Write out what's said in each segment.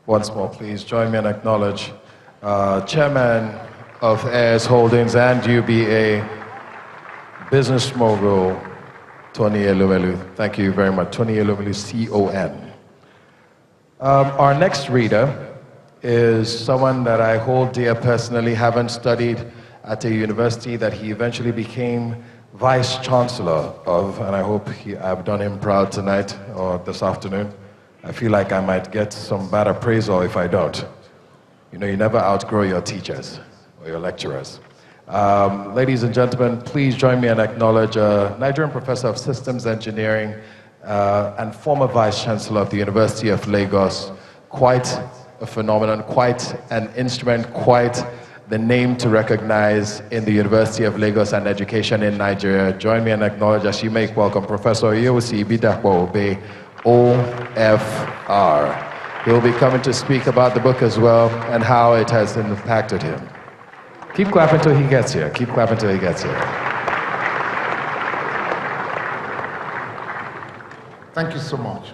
Once more, please join me and acknowledge Chairman of Heirs Holdings and UBA, business mogul, Tony Elumelu. Thank you very much. Tony Elumelu, C-O-N. Our next reader is someone that I hold dear personally, having studied at a university that he eventually became Vice Chancellor of, and I hope I've done him proud tonight or this afternoon. I feel like I might get some bad appraisal if I don't. You know, you never outgrow your teachers or your lecturers. Ladies and gentlemen, please join me and acknowledge a Nigerian professor of systems engineering and former Vice Chancellor of the University of Lagos. Quite a phenomenon, quite an instrument, quite the name to recognize in the University of Lagos and education in Nigeria. Join me and acknowledge as you make welcome Professor Yosi Bidakwa Obe, OFR. He'll be coming to speak about the book as well and how it has impacted him. Keep clapping till he gets here. Keep clapping till he gets here. Thank you so much.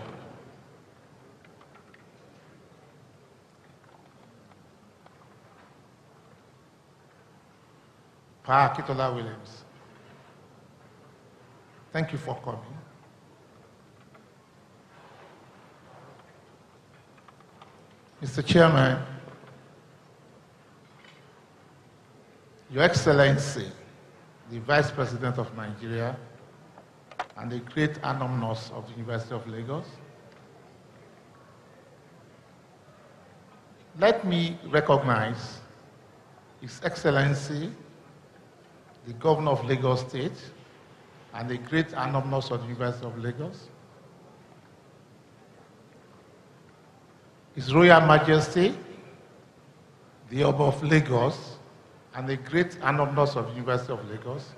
Pa Akitola Williams, thank you for coming. Mr. Chairman, Your Excellency, the Vice President of Nigeria and the great alumnus of the University of Lagos, let me recognize His Excellency, the Governor of Lagos State and the great alumnus of the University of Lagos, His Royal Majesty, the Oba of Lagos, and the great alumnus of the University of Lagos,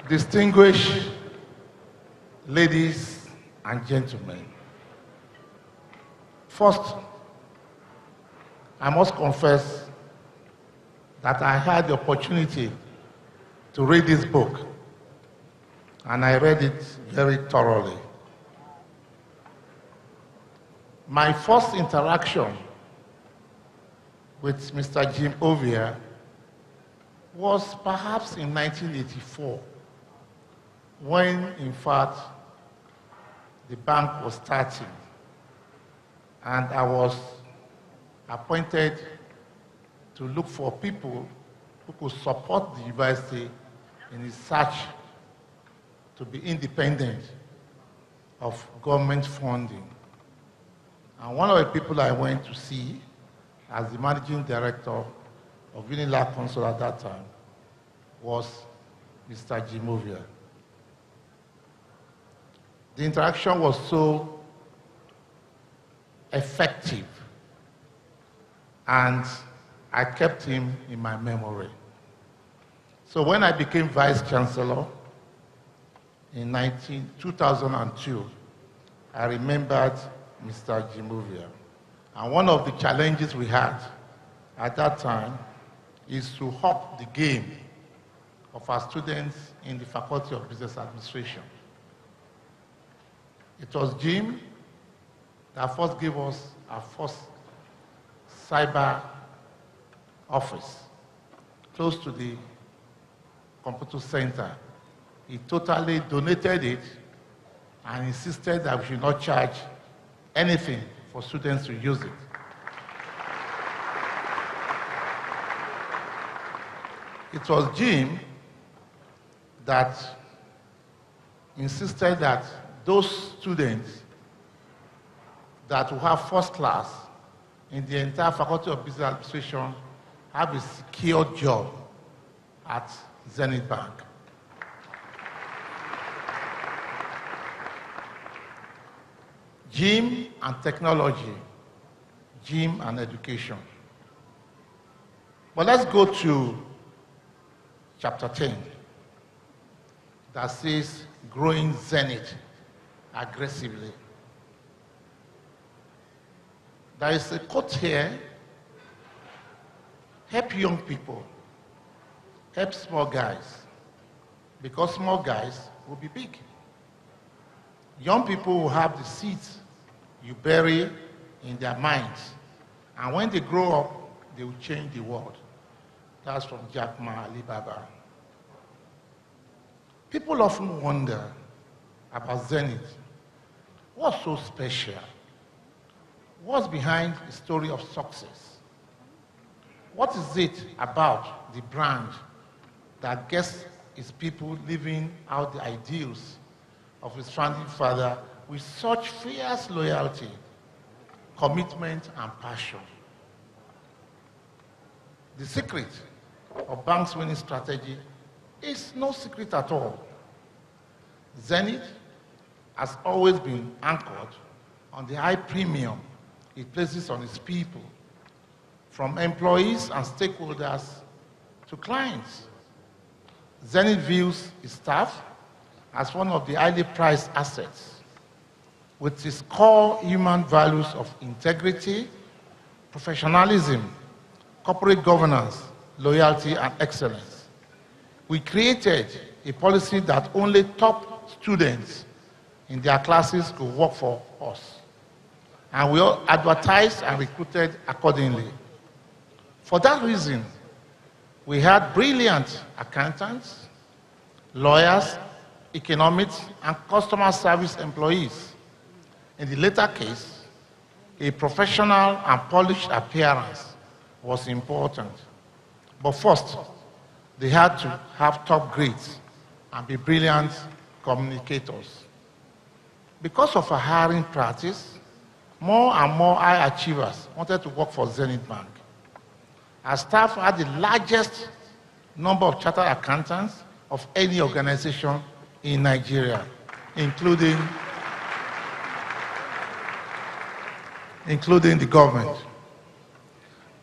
distinguished ladies and gentlemen. First, I must confess that I had the opportunity to read this book, and I read it very thoroughly. My first interaction with Mr. Jim Ovia was perhaps in 1984, when, in fact, the bank was starting, and I was appointed to look for people who could support the university in its search to be independent of government funding. And one of the people I went to see as the managing director of Unilag Consult at that time was Mr. Jim Ovia. The interaction was so effective, and I kept him in my memory. So when I became Vice Chancellor in 2002, I remembered Mr. Jim Ovia. And one of the challenges we had at that time is to up the game of our students in the Faculty of Business Administration. It was Jim that first gave us our first cyber office close to the computer center. He totally donated it and insisted that we should not charge anything for students to use it. It was Jim that insisted that those students that will have first class in the entire Faculty of Business Administration have a secure job at Zenith Bank. Jim and technology, Jim and education. But let's go to chapter 10 that says growing Zenith aggressively. There is a quote here: help young people, help small guys, because small guys will be big. Young people will have the seats you bury in their minds. And when they grow up, they will change the world. That's from Jack Ma Alibaba. People often wonder about Zenith. What's so special? What's behind the story of success? What is it about the brand that gets its people living out the ideals of its founding father with such fierce loyalty, commitment, and passion? The secret of bank's winning strategy is no secret at all. Zenith has always been anchored on the high premium it places on its people, from employees and stakeholders to clients. Zenith views its staff as one of the highly prized assets, with its core human values of integrity, professionalism, corporate governance, loyalty, and excellence. We created a policy that only top students in their classes could work for us. And we all advertised and recruited accordingly. For that reason, we had brilliant accountants, lawyers, economics, and customer service employees. In the latter case, a professional and polished appearance was important. But first, they had to have top grades and be brilliant communicators. Because of our hiring practice, more and more high achievers wanted to work for Zenith Bank. Our staff had the largest number of chartered accountants of any organization in Nigeria, including the government.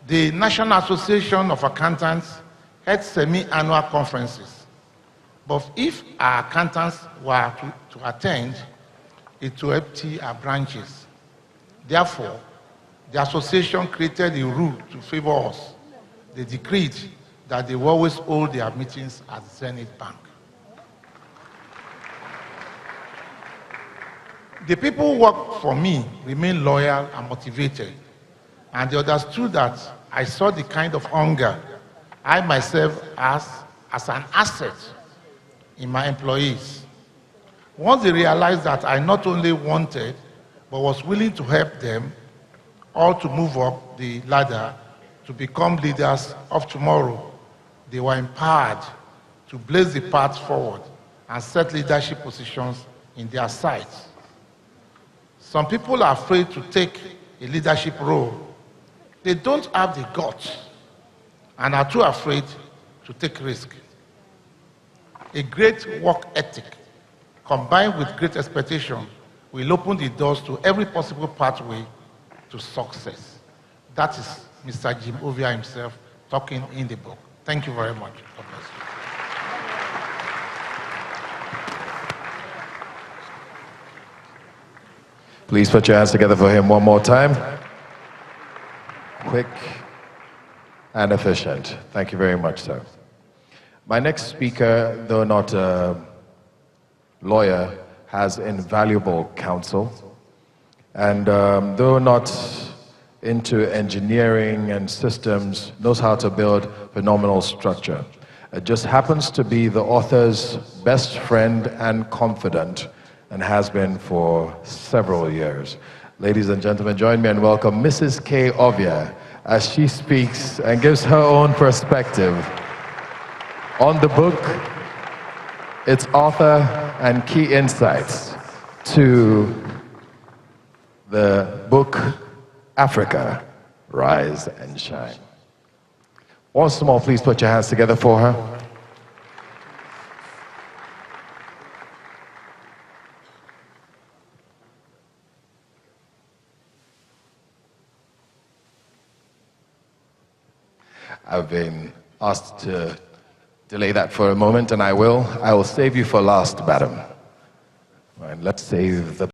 The National Association of Accountants had semi-annual conferences. But if our accountants were to attend, it would empty our branches. Therefore, the association created a rule to favor us. They decreed that they will always hold their meetings at Zenith Bank. The people who work for me remain loyal and motivated, and they understood that I saw the kind of hunger I myself as an asset in my employees. Once they realized that I not only wanted, but was willing to help them all to move up the ladder to become leaders of tomorrow, they were empowered to blaze the path forward and set leadership positions in their sites. Some people are afraid to take a leadership role. They don't have the guts and are too afraid to take risks. A great work ethic combined with great expectation will open the doors to every possible pathway to success. That is Mr. Jim Ovia himself talking in the book. Thank you very much. God bless you. Please put your hands together for him one more time. Quick and efficient. Thank you very much, sir. My next speaker, though not a lawyer, has invaluable counsel. And though not into engineering and systems, knows how to build phenomenal structure. It just happens to be the author's best friend and confidant, and has been for several years. Ladies and gentlemen, join me and welcome Mrs. K. Ovia as she speaks and gives her own perspective on the book, its author, and key insights to the book, Africa, Rise and Shine. Once more, please put your hands together for her. I've been asked to delay that for a moment, and I will. I will save you for last, madam. All right, let's save the